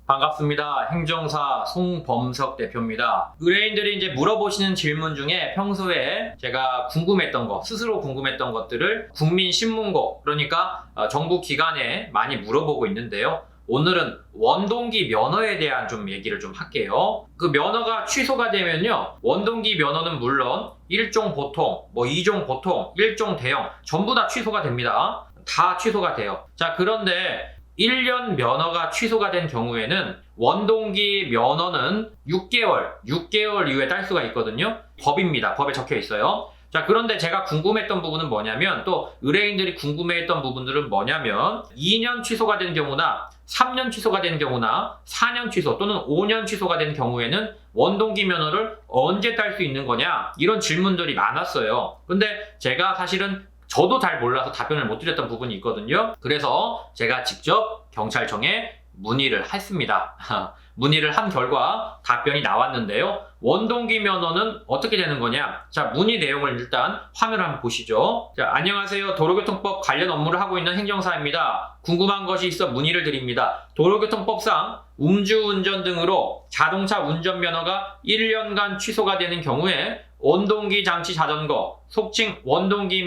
반갑습니다. 행정사 송범석 대표입니다. 의뢰인들이 이제 물어보시는 질문 중에 평소에 제가 궁금했던 거, 스스로 궁금했던 것들을 국민신문고, 그러니까 정부 기관에 많이 물어보고 있는데요. 오늘은 원동기 면허에 대한 좀 얘기를 좀 할게요. 그 면허가 취소가 되면요, 원동기 면허는 물론 1종 보통, 2종 보통, 1종 대형 전부 다 취소가 됩니다. 다 취소가 돼요. 자, 그런데 1년 면허가 취소가 된 경우에는 원동기 면허는 6개월 이후에 딸 수가 있거든요. 법입니다. 법에 적혀 있어요. 자, 그런데 제가 궁금했던 부분은 뭐냐면, 또 의뢰인들이 궁금해했던 부분들은 뭐냐면, 2년 취소가 된 경우나 3년 취소가 된 경우나 4년 취소 또는 5년 취소가 된 경우에는 원동기 면허를 언제 딸 수 있는 거냐, 이런 질문들이 많았어요. 근데 제가 사실은 저도 잘 몰라서 답변을 못 드렸던 부분이 있거든요. 그래서 제가 직접 경찰청에 문의를 했습니다. 문의를 한 결과 답변이 나왔는데요. 원동기 면허는 어떻게 되는 거냐? 자, 문의 내용을 일단 화면을 한번 보시죠. 자, 안녕하세요. 도로교통법 관련 업무를 하고 있는 행정사입니다. 궁금한 것이 있어 문의를 드립니다. 도로교통법상 음주운전 등으로 자동차 운전면허가 1년간 취소가 되는 경우에 원동기 장치 자전거, 속칭 원동기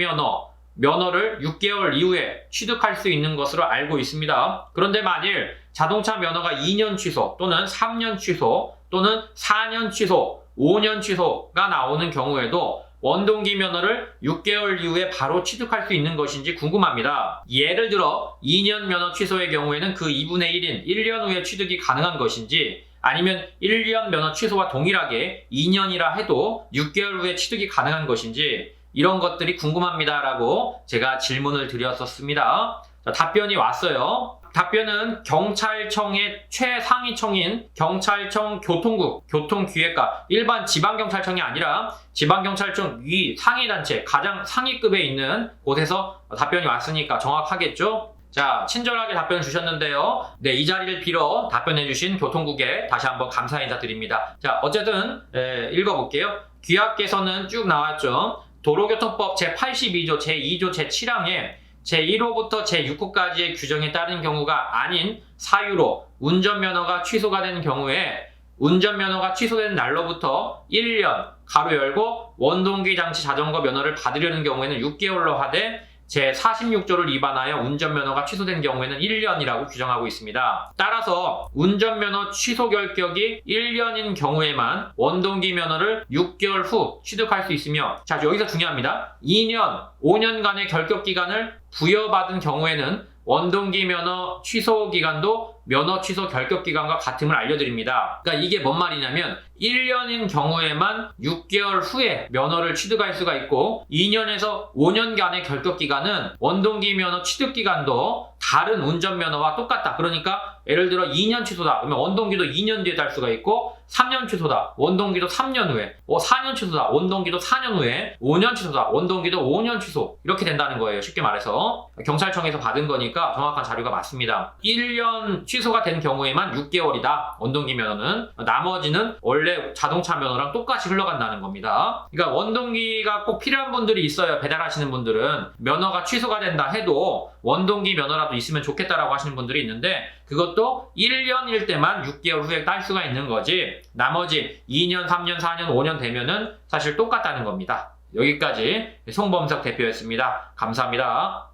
면허를 6개월 이후에 취득할 수 있는 것으로 알고 있습니다. 그런데 만일 자동차 면허가 2년 취소 또는 3년 취소 또는 4년 취소, 5년 취소가 나오는 경우에도 원동기 면허를 6개월 이후에 바로 취득할 수 있는 것인지 궁금합니다. 예를 들어 2년 면허 취소의 경우에는 그 2분의 1인 1년 후에 취득이 가능한 것인지, 아니면 1년 면허 취소와 동일하게 2년이라 해도 6개월 후에 취득이 가능한 것인지, 이런 것들이 궁금합니다라고 제가 질문을 드렸었습니다. 자, 답변이 왔어요. 답변은 경찰청의 최상위청인 경찰청 교통국, 교통기획과, 일반 지방경찰청이 아니라 지방경찰청 위 상위단체, 가장 상위급에 있는 곳에서 답변이 왔으니까 정확하겠죠? 자, 친절하게 답변을 주셨는데요. 네, 이 자리를 빌어 답변해주신 교통국에 다시 한번 감사 인사드립니다. 자, 어쨌든 읽어볼게요. 규약께서는 쭉 나왔죠. 도로교통법 제82조, 제2조, 제7항에 제1호부터 제6호까지의 규정에 따른 경우가 아닌 사유로 운전면허가 취소가 되는 경우에 운전면허가 취소된 날로부터 1년 가로 열고 원동기 장치 자전거 면허를 받으려는 경우에는 6개월로 하되, 제46조를 위반하여 운전면허가 취소된 경우에는 1년이라고 규정하고 있습니다. 따라서 운전면허 취소 결격이 1년인 경우에만 원동기 면허를 6개월 후 취득할 수 있으며, 자, 여기서 중요합니다. 2년, 5년간의 결격 기간을 부여받은 경우에는 원동기 면허 취소 기간도 면허 취소 결격 기간과 같음을 알려드립니다. 그러니까 이게 뭔 말이냐면, 1년인 경우에만 6개월 후에 면허를 취득할 수가 있고, 2년에서 5년간의 결격 기간은 원동기 면허 취득 기간도 다른 운전면허와 똑같다. 그러니까 예를 들어 2년 취소다, 그러면 원동기도 2년 뒤에 딸 수가 있고, 3년 취소다, 원동기도 3년 후에, 4년 취소다, 원동기도 4년 후에, 5년 취소다, 원동기도 5년 취소, 이렇게 된다는 거예요. 쉽게 말해서 경찰청에서 받은 거니까 정확한 자료가 맞습니다. 1년 취소가 된 경우에만 6개월이다, 원동기 면허는. 나머지는 원래 자동차 면허랑 똑같이 흘러간다는 겁니다. 그러니까 원동기가 꼭 필요한 분들이 있어요. 배달하시는 분들은 면허가 취소가 된다 해도 원동기 면허라도 있으면 좋겠다라고 하시는 분들이 있는데, 그것도 1년일 때만 6개월 후에 딸 수가 있는 거지, 나머지 2년, 3년, 4년, 5년 되면은 사실 똑같다는 겁니다. 여기까지 송범석 대표였습니다. 감사합니다.